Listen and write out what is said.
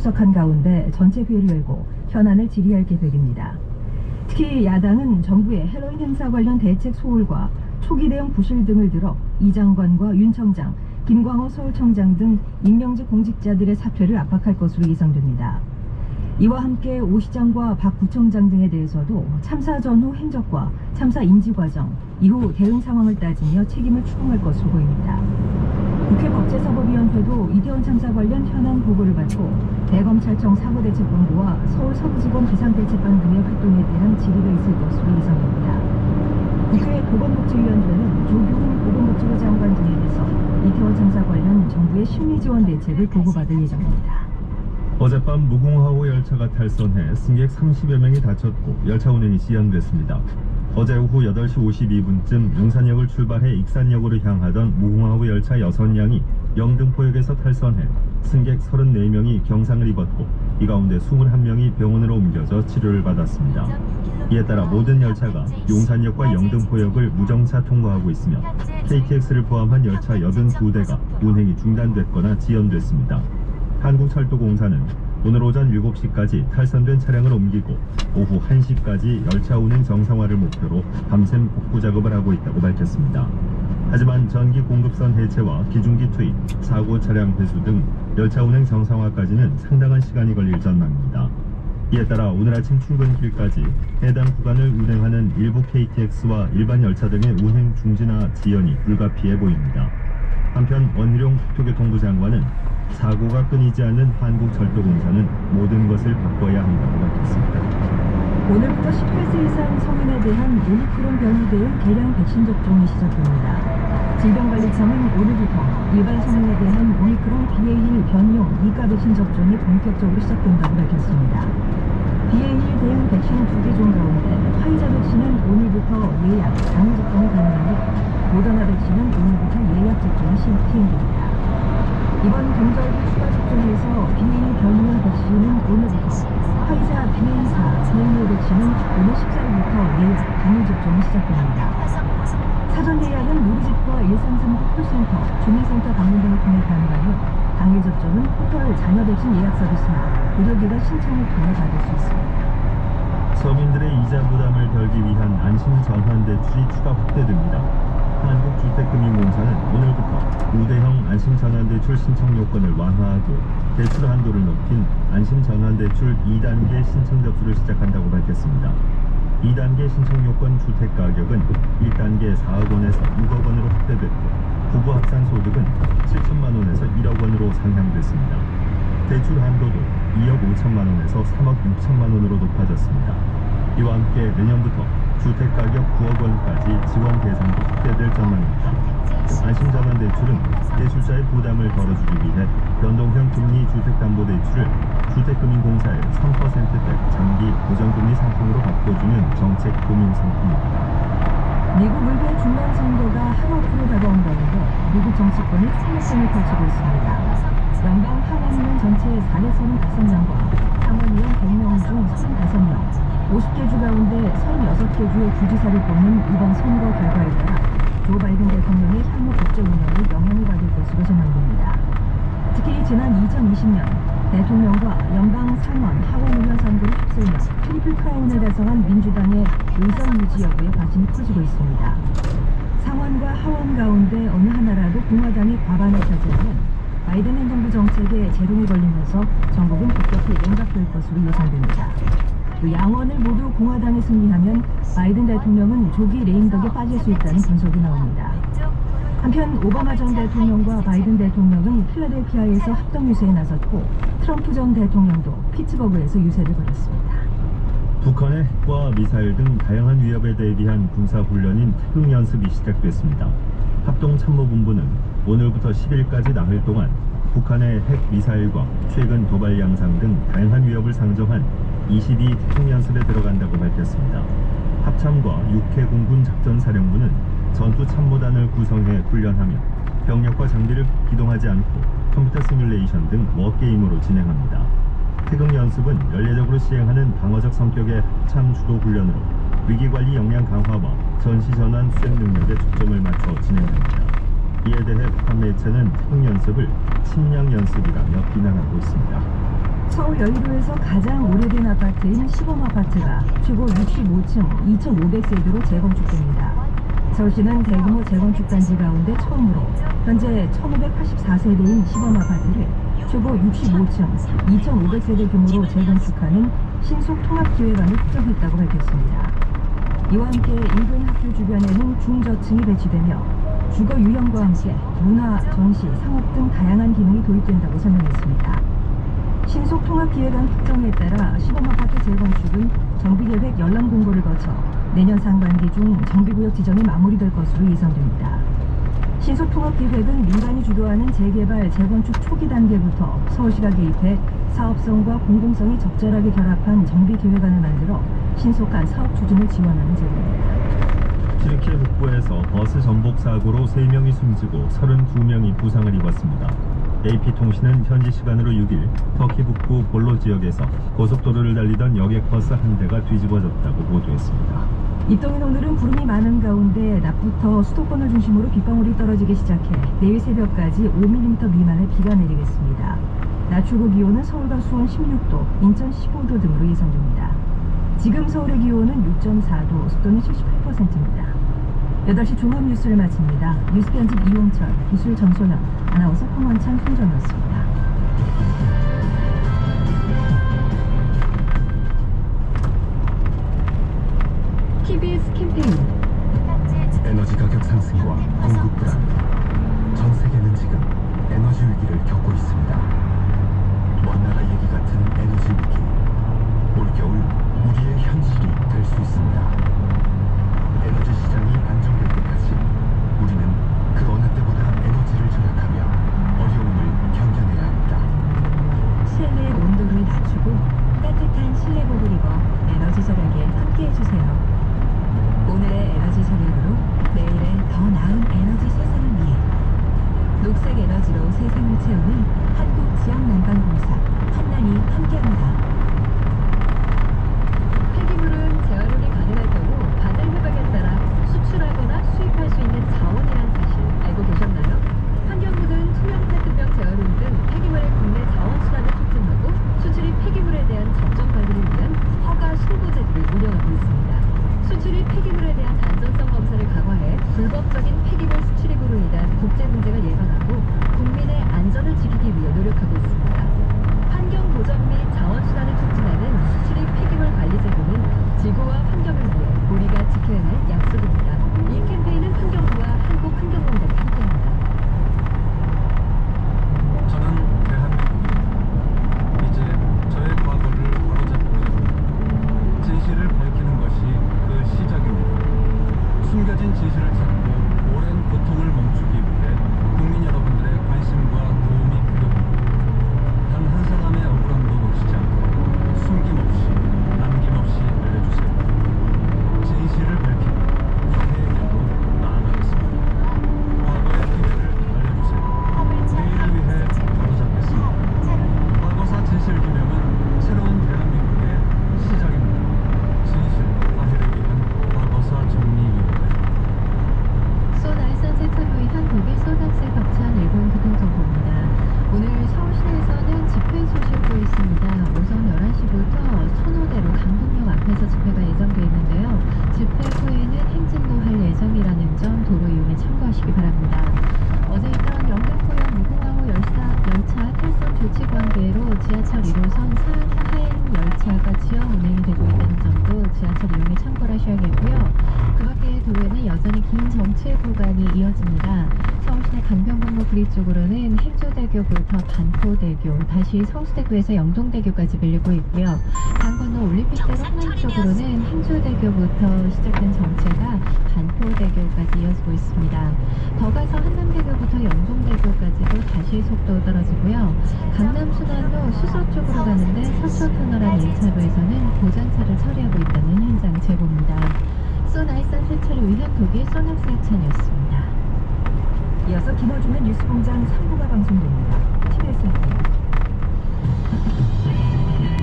출석한 가운데 전체 회의를 열고 현안을 질의할 계획입니다. 특히 야당은 정부의 헬로윈 행사 관련 대책 소홀과 초기 대응 부실 등을 들어 이 장관과 윤 청장, 김광호 서울청장 등 임명직 공직자들의 사퇴를 압박할 것으로 예상됩니다. 이와 함께 오 시장과 박 구청장 등에 대해서도 참사 전후 행적과 참사 인지 과정, 이후 대응 상황을 따지며 책임을 추궁할 것으로 보입니다. 국회 법제사법위원회도 이태원 참사 관련 현안 보고를 받고 대검찰청 사고대책본부와 서울 서부지검 비상대책반 등의 활동에 대한 질의가 있을 것으로 예상됩니다. 국회 보건복지위원회는 조규훈 보건복지부 장관 등에 대해서 이태원 참사 관련 정부의 심리지원 대책을 보고받을 예정입니다. 어젯밤 무궁화호 열차가 탈선해 승객 30여 명이 다쳤고 열차 운행이 지연됐습니다. 어제 오후 8시 52분쯤 용산역을 출발해 익산역으로 향하던 무궁화호 열차 6량이 영등포역에서 탈선해 승객 34명이 경상을 입었고 이 가운데 21명이 병원으로 옮겨져 치료를 받았습니다. 이에 따라 모든 열차가 용산역과 영등포역을 무정차 통과하고 있으며 KTX를 포함한 열차 82대가 운행이 중단됐거나 지연됐습니다. 한국철도공사는 오늘 오전 7시까지 탈선된 차량을 옮기고 오후 1시까지 열차 운행 정상화를 목표로 밤샘 복구 작업을 하고 있다고 밝혔습니다. 하지만 전기 공급선 해체와 기중기 투입, 사고 차량 회수 등 열차 운행 정상화까지는 상당한 시간이 걸릴 전망입니다. 이에 따라 오늘 아침 출근길까지 해당 구간을 운행하는 일부 KTX와 일반 열차 등의 운행 중지나 지연이 불가피해 보입니다. 한편 원희룡 국토교통부 장관은 사고가 끊이지 않는 한국철도공사는 모든 것을 바꿔야 한다고 밝혔습니다. 오늘부터 18세 이상 성인에 대한 오미크론 변이 대응 개량 백신 접종이 시작됩니다. 질병관리청은 오늘부터 일반 성인에 대한 오미크론 BA.1 변이용 2가 백신 접종이 본격적으로 시작된다고 밝혔습니다. BA.1 대응 백신 2개 종 가운데 화이자 백신은 오늘부터 예약, 당일 접종이 가능하고 모더나 백신은 오늘부터 예약 접종이 시행됩니다. 이번 동절기 추가 접종에서 BA.1 변이용 백신은 오늘부터, 화이자 BA.4 변이용 백신은 오늘 14일부터 예약, 당일 접종이 시작됩니다. 사전 예약은 누리집과 1339 콜센터, 주민센터 방문 등을 통해 가능하며 당일 접종은 포털 자녀 백신 예약 서비스나 의료기관 신청을 통해 받을 수 있습니다. 서민들의 이자 부담을 덜기 위한 안심전환대출이 추가 확대됩니다. 한국주택금융공사는 오늘부터 우대형 안심전환대출 신청 요건을 완화하고 대출 한도를 높인 안심전환대출 2단계 신청 접수를 시작한다고 밝혔습니다. 2단계 신청 요건 주택가격은 1단계 4억 원에서 6억 원으로 확대됐고 부부 합산 소득은 7천만 원에서 1억 원으로 상향됐습니다. 대출 한도도 2억 5천만 원에서 3억 6천만 원으로 높아졌습니다. 이와 함께 내년부터 주택가격 9억 원까지 지원 대상도 확대될 전망입니다. 안심전환대출은 대출자의 부담을 덜어주기 위해 변동형 금리 주택담보대출을 주택금융공사의 3%대 장기 고정금리 상품으로 바꿔주는 정책 고민 상품입니다. 미국 의회 중간 선거가 하루 앞으로 다가온 가운데 미국 정치권이 총력전을 펼치고 있습니다. 연방 하원의원 전체 435명과 상원의원 100명 중 35명, 50개 주 가운데 36개 주의 주지사를 뽑는 이번 선거 결과에 따라 조 바이든 대통령의 향후 국제 운영에 영향을 받을 것으로 전망됩니다. 특히 지난 2020년 대통령과 연방 상원, 하원의원 선거를 휩쓸며 트리플 크라운을 달성한 민주당의 의석 유지 여부에 관심이 커지고 있습니다. 상원과 하원 가운데 어느 하나라도 공화당이 과반을 차지하면 바이든 행정부 정책에 제동이 걸리면서 전국은 급격히 냉각될 것으로 예상됩니다. 또 양원을 모두 공화당이 승리하면 바이든 대통령은 조기 레임덕에 빠질 수 있다는 분석이 나옵니다. 한편 오바마 전 대통령과 바이든 대통령은 필라델피아에서 합동 유세에 나섰고 트럼프 전 대통령도 피츠버그에서 유세를 벌였습니다. 북한의 핵과 미사일 등 다양한 위협에 대비한 군사훈련인 태극연습이 시작됐습니다. 합동참모본부는 오늘부터 10일까지 나흘 동안 북한의 핵 미사일과 최근 도발 양상 등 다양한 위협을 상정한 22 태극연습에 들어간다고 밝혔습니다. 합참과 육해공군 작전사령부는 전투참모단을 구성해 훈련하며 병력과 장비를 기동하지 않고 컴퓨터 시뮬레이션 등 워게임으로 진행합니다. 태극연습은 연례적으로 시행하는 방어적 성격의 합참 주도 훈련으로 위기관리 역량 강화와 전시전환 수행 능력에 초점을 맞춰 진행합니다. 이에 대해 북한 매체는 태극연습을 침략연습이라며 비난하고 있습니다. 서울 여의도에서 가장 오래된 아파트인 시범아파트가 최고 65층 2,500세대로 재건축됩니다. 서울시는 대규모 재건축 단지 가운데 처음으로 현재 1,584세대인 시범아파트를 최고 65층 2,500세대 규모로 재건축하는 신속통합기획안을 확정했다고 밝혔습니다. 이와 함께 인근 학교 주변에는 중저층이 배치되며 주거 유형과 함께 문화, 전시, 상업 등 다양한 기능이 도입된다고 설명했습니다. 신속통합기획안 확정에 따라 시범아파트 재건축은 정비계획 연람 공고를 거쳐 내년 상반기 중 정비구역 지정이 마무리될 것으로 예상됩니다. 신속통합기획은 민간이 주도하는 재개발, 재건축 초기 단계부터 서울시가 개입해 사업성과 공공성이 적절하게 결합한 정비계획안을 만들어 신속한 사업 추진을 지원하는 제도입니다. 튀르키예 북부에서 버스 전복 사고로 3명이 숨지고 32명이 부상을 입었습니다. AP통신은 현지 시간으로 6일 터키 북부 볼로 지역에서 고속도로를 달리던 여객버스 한 대가 뒤집어졌다고 보도했습니다. 입동인 오늘은 구름이 많은 가운데 낮부터 수도권을 중심으로 빗방울이 떨어지기 시작해 내일 새벽까지 5mm 미만의 비가 내리겠습니다. 낮 최고 기온은 서울과 수원 16도, 인천 15도 등으로 예상됩니다. 지금 서울의 기온은 6.4도, 습도는 78%입니다. 8시 종합 뉴스를 마칩니다. 뉴스 편집 이용철, 기술 전소연, 아나운서 홍원찬, 손정이었습니다. TBS 캠페인 에너지 가격 상승과 공급 불안. 전 세계는 지금 에너지 위기를 겪고 있습니다. 먼 나라 얘기 같은 에너지 위기. 올겨울 우리의 현실이 될 수 있습니다. 에너지 시장이 안정될 때까지 우리는 그 어느 때보다 에너지를 절약하며 어려움을 견뎌내야 합니다. 실내 온도를 낮추고 따뜻한 실내복을 입어 에너지 절약에 함께해주세요. 오늘의 에너지 절약으로 내일의 더 나은 에너지 세상을 위해 녹색 에너지로 세상을 채우는 한국지역난방공사 한난이 함께합니다. 폐기물은 재활용이 가능할 경우 바다 해박에 따라 수출하거나 수입할 수 있는 자원이란 사실 알고 계셨나요? 환경부는 투명 페트병 재활용 등 폐기물의 국내 자원순환을 촉진하고 수출입 폐기물에 대한 적정 관리를 위한 허가 신고제도를 운영하고 있습니다. 수출입 폐기물에 대한 안전성 검사를 강화해 불법적인 폐기물 수출입으로 인한 국제 문제가 예방하고 국민의 안전을 지키기 위해 노력하고 있습니다. 환경 보전 및 자원순환을 촉진하는 수출입 폐기물 관리 제도는 지구와 환경을 위해 우리가 지켜야 할 약속입니다. 이 캠페인은 환경부와 한국환경공단이 함께합니다. 저는 대한민국입니다. 이제 저의 과거를 바로잡고자 합니다. 진실을 밝히는 것이 그 시작입니다. 숨겨진 진실을 찾고 오랜 고통을 멈추기 위해 국민 여러분들의 관심과 도움이 필요합니다. 단 한 사람의 억울함도 놓치지 않고 숨김없이 남김없이 알려주세요. 진실을 밝히고 화해의 길로 나아가겠습니다. 과거의 피해를 알려주세요. 내일을 위해 바로잡겠습니다. 과거사 진실 규명은 새로운 대한민국의 시작입니다. 진실, 화해를 위한 과거사 정리위원회. 소날산 세차로 위한 독일 소낙세 협찬 일본 교통정보입니다. 오늘 서울 시내에서는 집회 소식도 있습니다. 오전 11시부터 선호대로 강동역 앞에서 집회가 예정되어 있는데요. 집회 후에는 행진도 할 예정이라는 점 도로 이용에 참고하시기 바랍니다. 어제 있던 영등포역 무궁화호 열차 탈선 조치 관계로 지하철 1호선 하행 열차가 지연 운행이 되고 있다는 점도 지하철 이용에 참고를 하셔야겠고요. 그 밖에 도로에는 여전히 긴 정체 구간이 이어집니다. 서울시내 강변북로 구리 쪽으로는 행주대교부터 반포대교, 다시 성수대교에서 영동대교까지 밀리고 있고요. 강 건너 올림픽대로 하남 쪽으로는 행주대교부터 시작된 정체가 반포대교까지 이어지고 있습니다. 더 가서 한남대교부터 영동대교까지도 다시 속도 떨어지고요. 강남순환로 수서 쪽으로 가는데 서초터널안 1차로에서는 고장차를 처리하고 있다는 현장 제보입니다. 소나이산 세차를 위한 독일 소낙세 협찬이었습니다. 이어서 김어준의 뉴스공장 3부가 방송됩니다.